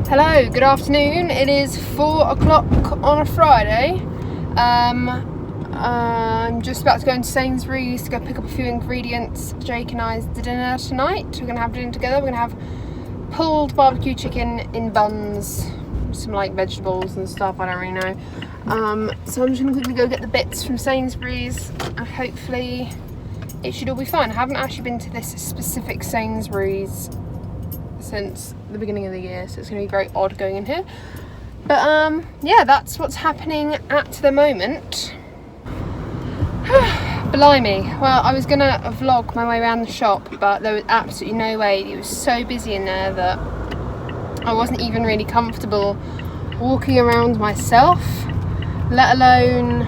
Hello, good afternoon. It is 4 o'clock on a Friday. I'm just about to go into Sainsbury's to go pick up a few ingredients for Jake and I's dinner tonight. We're going to have dinner together. We're going to have pulled barbecue chicken in buns, some like vegetables and stuff, I don't really know. So I'm just going to quickly go get the bits from Sainsbury's and hopefully it should all be fine. I haven't actually been to this specific Sainsbury's since the beginning of the year, so it's going to be very odd going in here. But yeah, that's what's happening at the moment. Blimey. Well, I was going to vlog my way around the shop, but there was absolutely no way. It was so busy in there that I wasn't even really comfortable walking around myself, let alone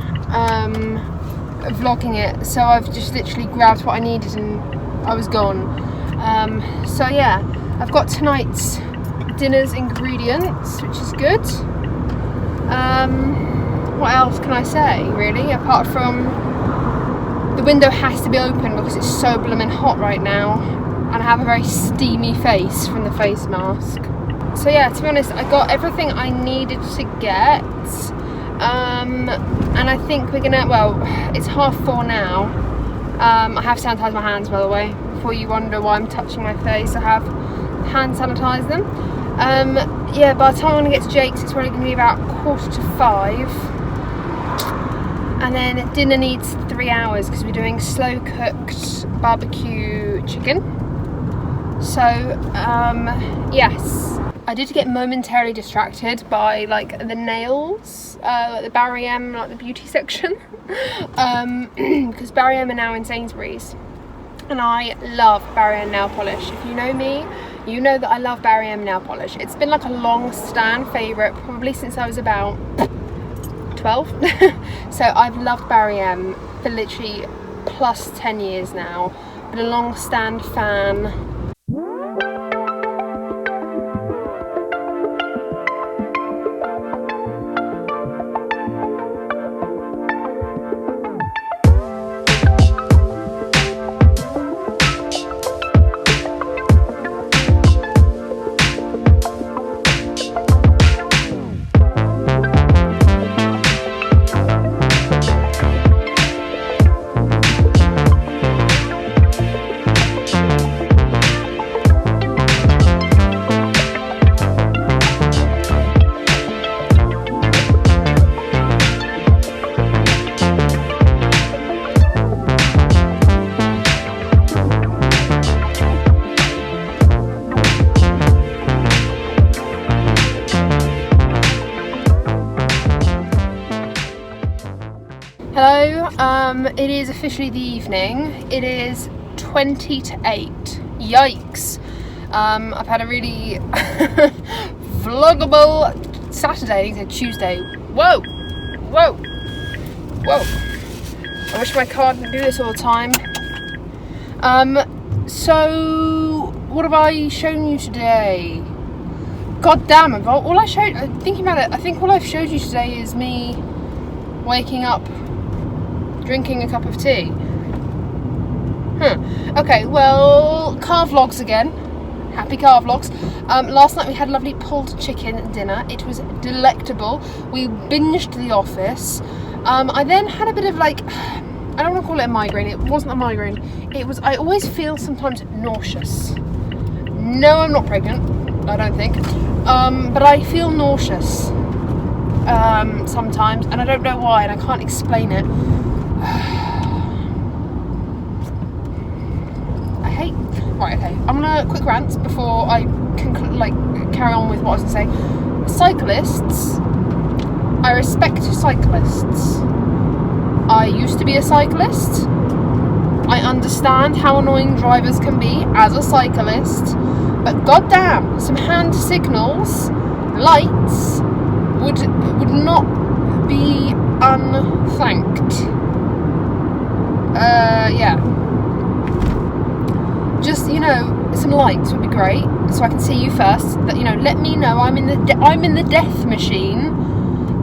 vlogging it. So I've just literally grabbed what I needed and I was gone. So yeah, I've got tonight's dinner's ingredients, which is good. What else can I say, really, apart from the window has to be open because it's so blooming hot right now and I have a very steamy face from the face mask. So yeah, to be honest, I got everything I needed to get. And I think we're gonna, well, it's 4:30 now. I have sanitised my hands, by the way, before you wonder why I'm touching my face. I have hand sanitize them. Yeah, by the time I'm going to get to Jake's, it's probably going to be about 4:45, and then dinner needs 3 hours because we're doing slow cooked barbecue chicken. So yes, I did get momentarily distracted by like the nails, like the Barry M, like the beauty section, because Barry M are now in Sainsbury's. And I love Barry M nail polish. If you know me, you know that I love Barry M nail polish. It's been like a long stand favourite, probably since I was about 12. So I've loved Barry M for literally plus 10 years now. Been a long stand fan. Hello, it is officially the evening. It is 20 to 8. Yikes. I've had a really vloggable Saturday, Tuesday. Whoa. I wish my car didn't do this all the time. So what have I shown you today? God damn, all I showed, thinking about it, I think all I've showed you today is me waking up, drinking a cup of tea. Okay, well, car vlogs again. Happy car vlogs. Last night we had lovely pulled chicken dinner. It was delectable. We binged The Office. I then had a bit of like, I don't want to call it a migraine. It wasn't a migraine. It was, I always feel sometimes nauseous. No, I'm not pregnant, I don't think. But I feel nauseous sometimes, and I don't know why, and I can't explain it. Right, okay, I'm gonna quick rant before I can carry on with what I was gonna say. Cyclists, I respect cyclists. I used to be a cyclist. I understand how annoying drivers can be as a cyclist, but goddamn, some hand signals, lights would not be unthanked. Yeah. Just, you know, some lights would be great, so I can see you first. That, you know, let me know I'm in the death machine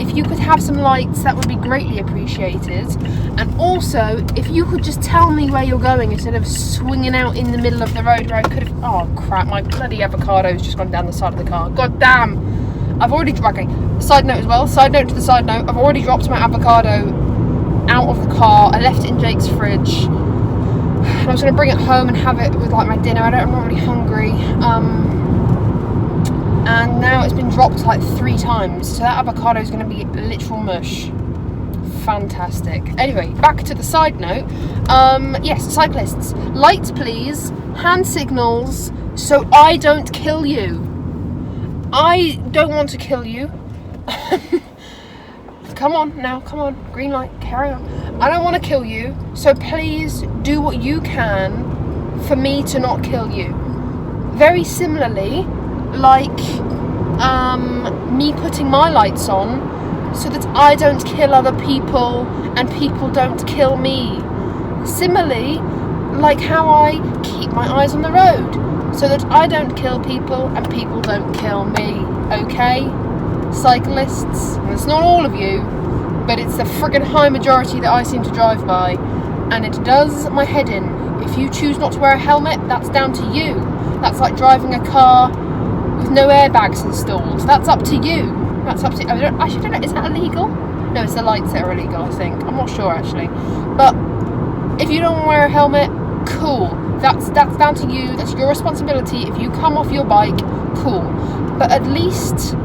if if you could have some lights, that would be greatly appreciated. And also, if you could just tell me where you're going instead of swinging out in the middle of the road where I could have... Oh crap, my bloody avocado's just gone down the side of the car. God damn! I've already... Okay, side note as well, side note to the side note, I've already dropped my avocado out of the car. I left it in Jake's fridge. I was going to bring it home and have it with like my dinner. I'm not really hungry. And now it's been dropped like 3 times, so that avocado is going to be literal mush. Fantastic. Anyway, back to the side note. Yes, cyclists, lights please, hand signals, so I don't kill you. I don't want to kill you. Come on now, come on, green light, carry on. I don't want to kill you, so please do what you can for me to not kill you. Very similarly, like me putting my lights on so that I don't kill other people and people don't kill me. Similarly, like how I keep my eyes on the road so that I don't kill people and people don't kill me. Okay, cyclists? And it's not all of you, but it's the friggin' high majority that I seem to drive by, and it does my head in. If you choose not to wear a helmet, that's down to you. That's like driving a car with no airbags installed. That's up to you. That's up to... I don't know, is that illegal? No, it's the lights that are illegal, I think. I'm not sure, actually. But if you don't want to wear a helmet, cool. That's down to you. That's your responsibility. If you come off your bike, cool. But at least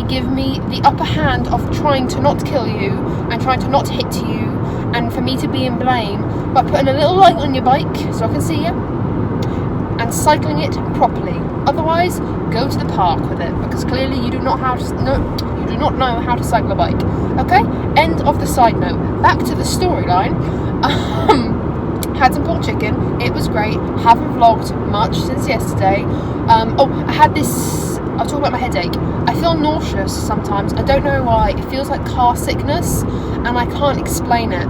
give me the upper hand of trying to not kill you and trying to not hit you and for me to be in blame by putting a little light on your bike so I can see you and cycling it properly. Otherwise, go to the park with it, because clearly you do not know how to cycle a bike. Okay, end of the side note. Back to the storyline. Had some pork chicken, it was great. Haven't vlogged much since yesterday. I had this, I'll talk about my headache. I feel nauseous sometimes, I don't know why. It feels like car sickness and I can't explain it.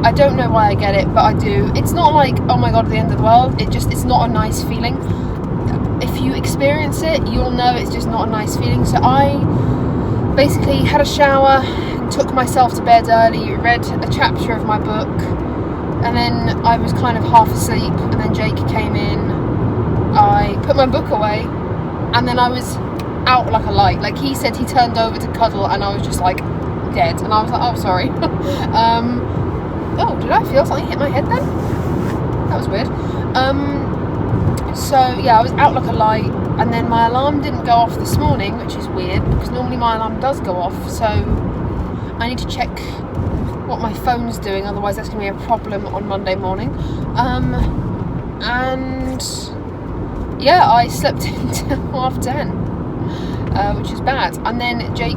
I don't know why I get it, but I do. It's not like, oh my god, the end of the world. It's not a nice feeling. If you experience it, you'll know it's just not a nice feeling. So I basically had a shower, took myself to bed early, read a chapter of my book, and then I was kind of half asleep, and then Jake came in. I put my book away, and then I was out like a light. Like he said, he turned over to cuddle, and I was just like dead. And I was like, oh, sorry. Oh, did I feel something hit my head then? That was weird. So yeah, I was out like a light, and then my alarm didn't go off this morning, which is weird because normally my alarm does go off. So I need to check what my phone's doing, otherwise that's going to be a problem on Monday morning. And yeah, I slept until 10:30, which is bad. And then Jake,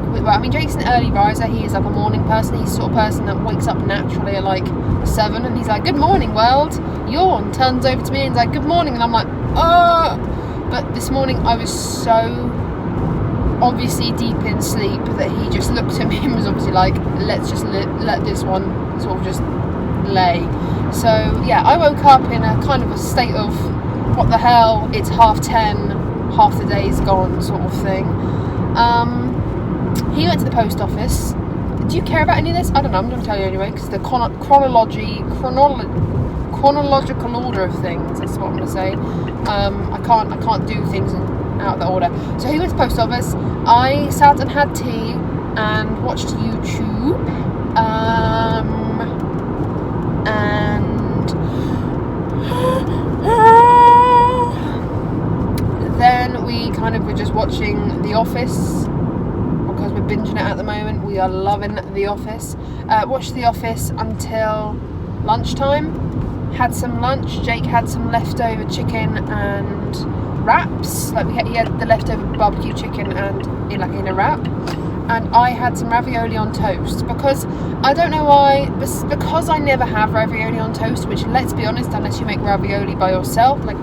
Jake's an early riser. He is like a morning person. He's the sort of person that wakes up naturally at like 7, and he's like, good morning world, yawn, turns over to me and he's like, good morning, and I'm like, but this morning I was so obviously deep in sleep that he just looked at me and was obviously like, let's just let this one sort of just lay. So yeah, I woke up in a kind of a state of what the hell, it's 10:30, half the day's gone sort of thing. He went to the post office. Do you care about any of this? I don't know, I'm going to tell you anyway, because the chronological order of things, that's what I'm going to say. I can't do things out of the order. So he went to the post office. I sat and had tea and watched YouTube. And then we kind of were just watching The Office, because we're binging it at the moment. We are loving The Office. Watched The Office until lunchtime. Had some lunch. Jake had some leftover chicken and wraps. Like he had the leftover barbecue chicken and in a wrap. And I had some ravioli on toast, because I don't know why, but because I never have ravioli on toast, which, let's be honest, unless you make ravioli by yourself, like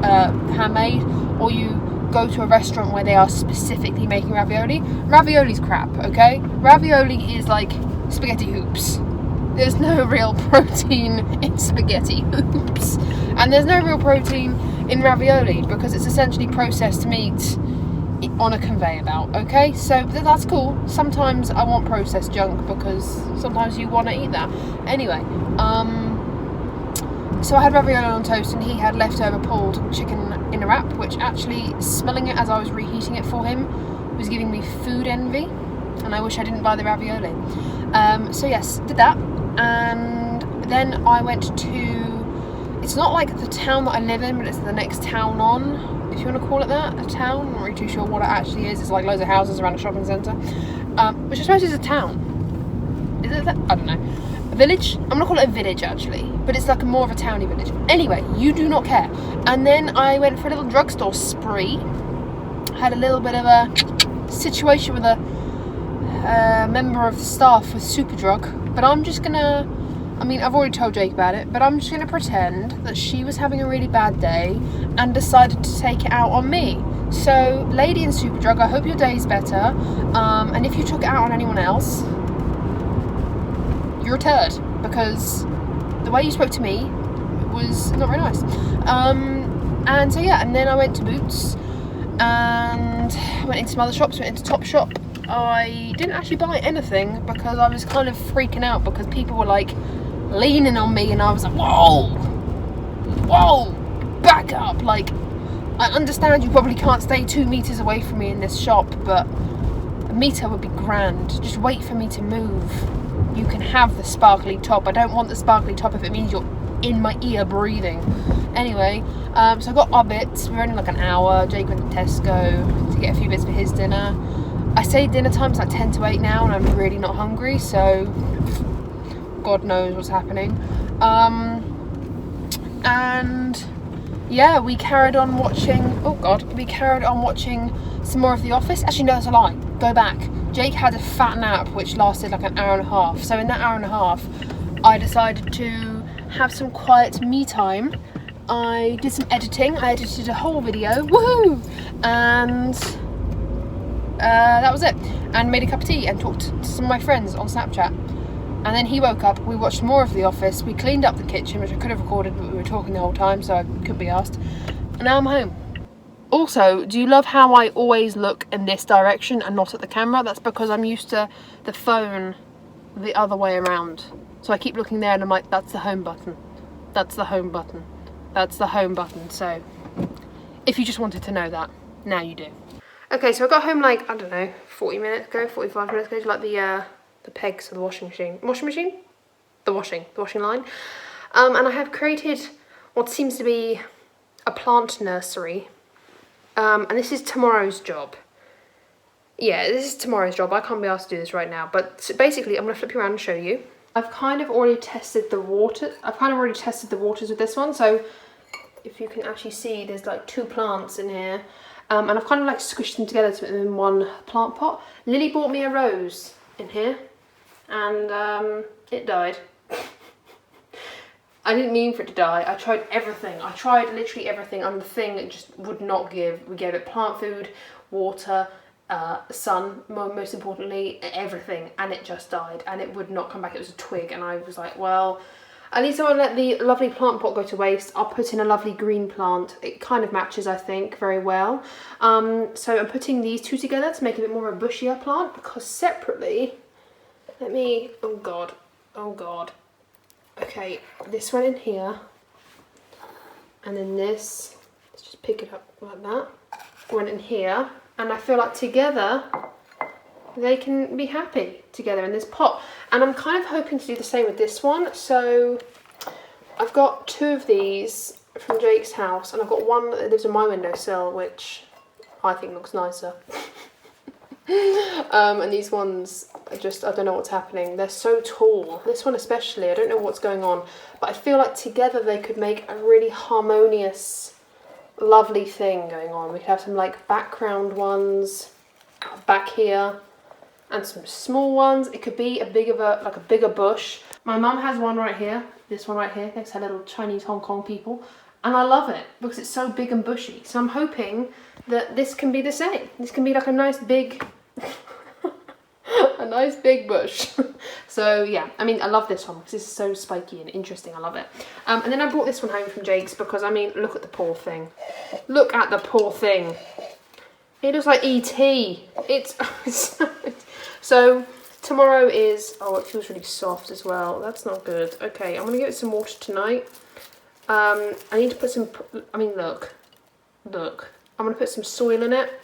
handmade, or you go to a restaurant where they are specifically making ravioli's crap, okay? Ravioli is like spaghetti hoops. There's no real protein in spaghetti hoops, and there's no real protein in ravioli because it's essentially processed meat on a conveyor belt, okay? So that's cool. Sometimes I want processed junk because sometimes you want to eat that. Anyway, so I had ravioli on toast and he had leftover pulled chicken in a wrap, which actually, smelling it as I was reheating it for him, was giving me food envy, and I wish I didn't buy the ravioli. So yes, did that, and then I went to, it's not like the town that I live in, but it's the next town on, if you want to call it that, a town. I'm not really too sure what it actually is. It's like loads of houses around a shopping centre, which I suppose is a town. Is it that? I don't know. A village? I'm gonna call it a village actually, but it's like more of a towny village. Anyway, you do not care. And then I went for a little drugstore spree. Had a little bit of a situation with a member of the staff with Superdrug, but I'm just gonna, I mean, I've already told Jake about it, but I'm just gonna pretend that she was having a really bad day and decided to take it out on me. So, lady in Superdrug, I hope your day's better, and if you took it out on anyone else, you're a turd, because the way you spoke to me was not very nice. And so yeah, and then I went to Boots and went into some other shops, went into Topshop. I didn't actually buy anything because I was kind of freaking out because people were like leaning on me and I was like, whoa, back up. Like, I understand you probably can't stay 2 meters away from me in this shop, but a meter would be grand. Just wait for me to move. You can have the sparkly top. I don't want the sparkly top if it means you're in my ear breathing. Anyway, so I got our bits. We were only like an hour. Jake went to Tesco to get a few bits for his dinner. I say dinner time's like 10 to 8 now and I'm really not hungry, so God knows what's happening. And yeah, we carried on watching, some more of The Office. Actually, no, that's a lie. Go back. Jake had a fat nap which lasted like an hour and a half. So in that hour and a half, I decided to have some quiet me time. I did some editing. I edited a whole video. Woohoo! And that was it. And made a cup of tea and talked to some of my friends on Snapchat. And then he woke up. We watched more of The Office. We cleaned up the kitchen, which I could have recorded, but we were talking the whole time, so I could be asked. And now I'm home. Also, do you love how I always look in this direction and not at the camera? That's because I'm used to the phone the other way around. So I keep looking there and I'm like, that's the home button. That's the home button. That's the home button. So if you just wanted to know that, now you do. Okay, so I got home like, I don't know, 40 minutes ago, 45 minutes ago, to like the pegs of the washing machine. The washing line. And I have created what seems to be a plant nursery. And this is tomorrow's job. Yeah, this is tomorrow's job. I can't be asked to do this right now. But basically, I'm going to flip you around and show you. I've kind of already tested the water. Waters with this one. So if you can actually see, there's like 2 plants in here. And I've kind of like squished them together to put them in one plant pot. Lily bought me a rose in here. And it died. I didn't mean for it to die. I tried everything. I tried literally everything, and the thing it just would not give. We gave it plant food, water, sun, most importantly, everything, and it just died, and it would not come back. It was a twig, and I was like, well, at least I won't let the lovely plant pot go to waste. I'll put in a lovely green plant. It kind of matches, I think, very well. So I'm putting these 2 together to make it a bit more of a bushier plant, because separately, oh God. Okay, this went in here, and then this, let's just pick it up like that, went in here, and I feel like together they can be happy together in this pot. And I'm kind of hoping to do the same with this one. So I've got 2 of these from Jake's house, and I've got one that lives on my windowsill, which I think looks nicer. And these ones are just, I don't know what's happening. They're so tall. This one especially, I don't know what's going on. But I feel like together they could make a really harmonious, lovely thing going on. We could have some like background ones back here and some small ones. It could be a bigger bush. My mum has one right here. This one right here. Next to her little Chinese Hong Kong people. And I love it because it's so big and bushy. So I'm hoping that this can be the same. This can be like a nice big, a nice big bush. So yeah, I mean, I love this one because this is so spiky and interesting. I love it. And then I brought this one home from Jake's because, I mean, look at the poor thing. Look at the poor thing. It looks like E.T. It's so tomorrow is, oh, it feels really soft as well. That's not good. Okay, I'm gonna give it some water tonight. I need to put some, I mean, look. I'm gonna put some soil in it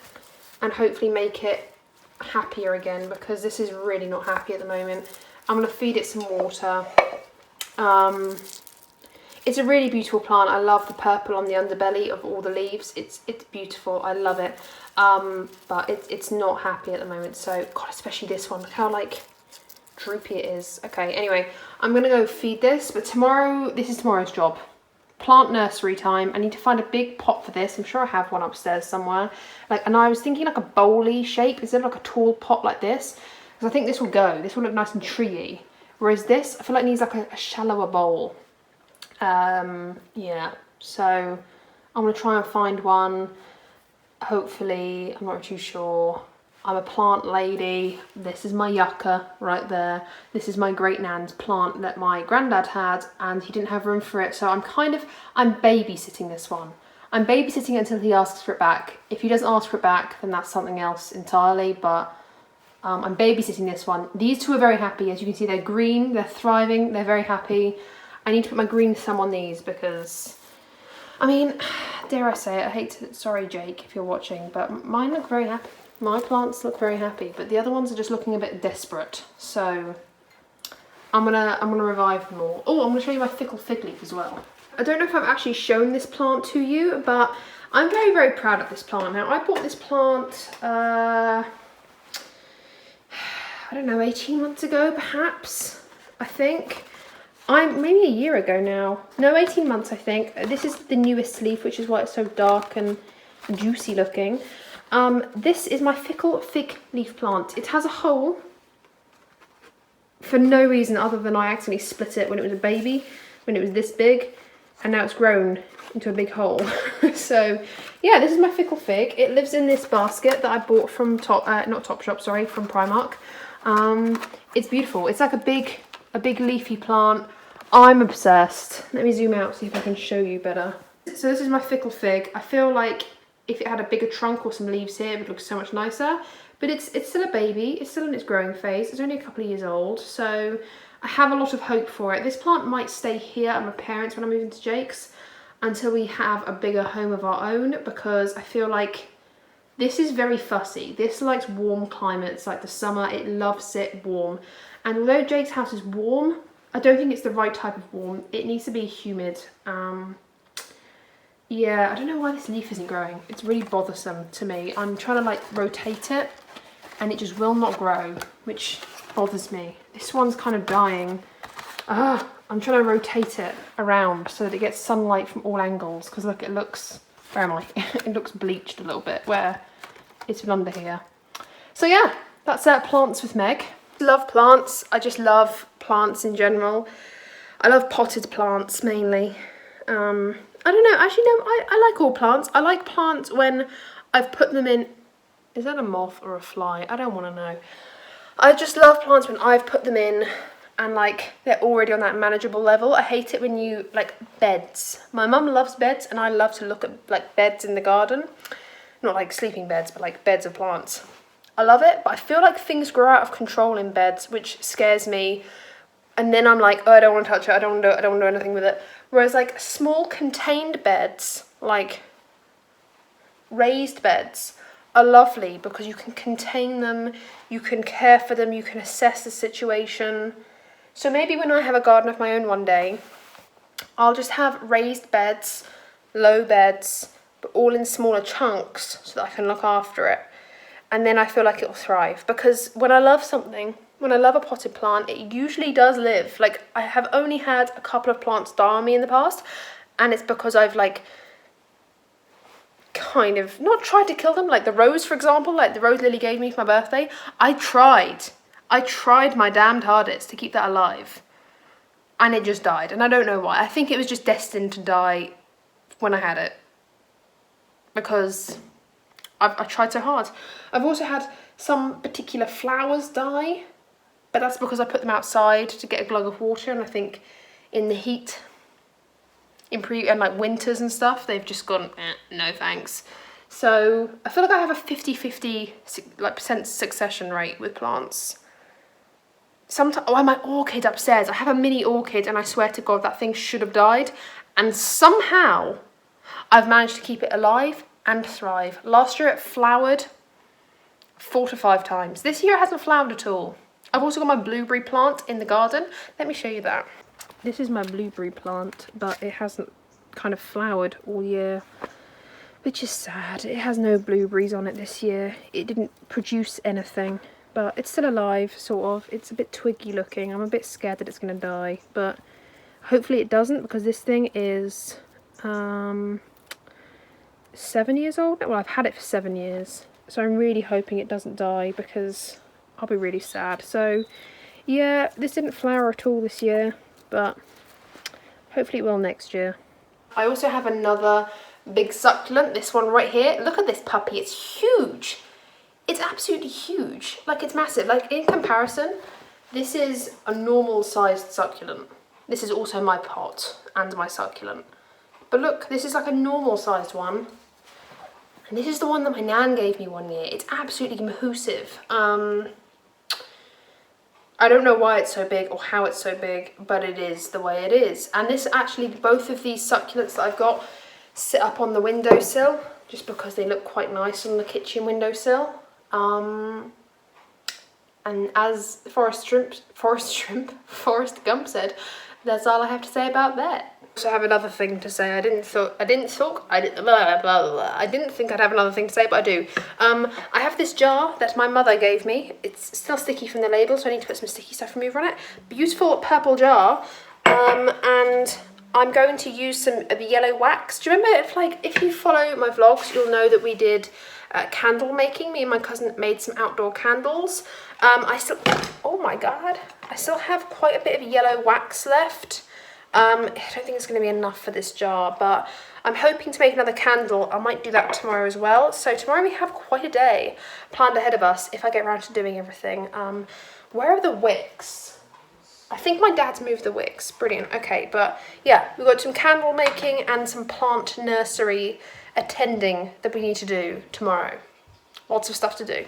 and hopefully make it happier again, because this is really not happy at the moment. I'm gonna feed it some water. It's a really beautiful plant. I love the purple on the underbelly of all the leaves. It's beautiful. I love it. But it's not happy at the moment. So, God, especially this one. Look how, like, droopy it is. Okay, anyway, I'm going to go feed this. But tomorrow, this is tomorrow's job. Plant nursery time. I need to find a big pot for this. I'm sure I have one upstairs somewhere. Like, and I was thinking like a bowly shape instead of like a tall pot like this. Because I think this will go. This will look nice and treey. Whereas this, I feel like it needs like a shallower bowl. Yeah, so I'm going to try and find one. Hopefully, I'm not too sure. I'm a plant lady. This is my yucca right there. This is my great nan's plant that my granddad had, and he didn't have room for it. So I'm babysitting this one. I'm babysitting it until he asks for it back. If he doesn't ask for it back, then that's something else entirely. But I'm babysitting this one. These two are very happy. As you can see, they're green, they're thriving, they're very happy. I need to put my green thumb on these because, I mean, dare I say it, I hate to, sorry Jake if you're watching, but mine look very happy. My plants look very happy, but the other ones are just looking a bit desperate. So I'm gonna revive them all. Oh, I'm gonna show you my fickle fig leaf as well. I don't know if I've actually shown this plant to you, but I'm very, very proud of this plant. Now, I bought this plant, I don't know, 18 months ago, perhaps, I think. Maybe a year ago now. No, 18 months, I think. This is the newest leaf, which is why it's so dark and juicy looking. This is my fickle fig leaf plant. It has a hole for no reason other than I accidentally split it when it was a baby, when it was this big, and now it's grown into a big hole. So, yeah, this is my fickle fig. It lives in this basket that I bought from from Primark. It's beautiful. It's like a big leafy plant. I'm obsessed. Let me zoom out, see if I can show you better. So this is my fickle fig. I feel like if it had a bigger trunk or some leaves here, it would look so much nicer. But it's still a baby. It's still in its growing phase. It's only a couple of years old. So I have a lot of hope for it. This plant might stay here at my parents' when I move into Jake's until we have a bigger home of our own, because I feel like this is very fussy. This likes warm climates, like the summer. It loves it warm. And although Jake's house is warm, I don't think it's the right type of warm. It needs to be humid. Yeah, I don't know why this leaf isn't growing. It's really bothersome to me. I'm trying to like rotate it and it just will not grow, which bothers me. This one's kind of dying. I'm trying to rotate it around so that it gets sunlight from all angles, because look, it looks, where am I? It looks bleached a little bit where it's been under here. So yeah, that's plants with Meg. Love plants. I just love plants in general. I love potted plants mainly. I don't know, actually no, I like all plants. I like plants when I've put them in. Is that a moth or a fly? I don't want to know. I just love plants when I've put them in and like they're already on that manageable level. I hate it when you, like, beds. My mum loves beds and I love to look at like beds in the garden. Not like sleeping beds, but like beds of plants. I love it, but I feel like things grow out of control in beds, which scares me. And then I'm like, oh, I don't want to touch it. I don't want to do anything with it. Whereas like small contained beds, like raised beds, are lovely because you can contain them, you can care for them, you can assess the situation. So maybe when I have a garden of my own one day, I'll just have raised beds, low beds, but all in smaller chunks so that I can look after it. And then I feel like it'll thrive, because when I love something, when I love a potted plant, it usually does live. Like, I have only had a couple of plants die on me in the past, and it's because I've like kind of not tried to kill them. Like the rose, for example, like the rose Lily gave me for my birthday. I tried my damned hardest to keep that alive, and it just died. And I don't know why. I think it was just destined to die when I had it, because I tried so hard. I've also had some particular flowers die, but that's because I put them outside to get a glug of water, and I think in the heat, and like winters and stuff, they've just gone, no thanks. So I feel like I have a 50-50 like percent succession rate with plants. Sometimes, oh, my orchid upstairs, I have a mini orchid and I swear to God that thing should have died. And somehow I've managed to keep it alive and thrive. Last year it flowered 4 to 5 times. This year it hasn't flowered at all. I've also got my blueberry plant in the garden. Let me show you that. This is my blueberry plant, but it hasn't kind of flowered all year, which is sad. It has no blueberries on it this year. It didn't produce anything, but it's still alive, sort of. It's a bit twiggy looking. I'm a bit scared that it's going to die, but hopefully it doesn't, because this thing is 7 years old. Well, I've had it for 7 years, so I'm really hoping it doesn't die, because I'll be really sad. So yeah, this didn't flower at all this year, but hopefully it will next year. I also have another big succulent, this one right here. Look at this puppy, it's huge. It's absolutely huge, like it's massive. Like in comparison, this is a normal sized succulent. This is also my pot and my succulent. But look, this is like a normal sized one. And this is the one that my nan gave me one year. It's absolutely massive. I don't know why it's so big or how it's so big, but it is the way it is. And this actually, both of these succulents that I've got sit up on the windowsill just because they look quite nice on the kitchen windowsill. And as Forrest Gump said, that's all I have to say about that. So I have another thing to say. I didn't think I'd have another thing to say, but I do. I have this jar that my mother gave me. It's still sticky from the label, so I need to put some sticky stuff remover on it. Beautiful purple jar, and I'm going to use some of the yellow wax. Do you remember, if you follow my vlogs, you'll know that we did candle making. Me and my cousin made some outdoor candles. Oh my God, I still have quite a bit of yellow wax left. I don't think it's going to be enough for this jar, but I'm hoping to make another candle. I might do that tomorrow as well. So tomorrow we have quite a day planned ahead of us if I get around to doing everything. Where are the wicks? I think my dad's moved the wicks. Brilliant. Okay, but yeah, we've got some candle making and some plant nursery attending that we need to do tomorrow. Lots of stuff to do.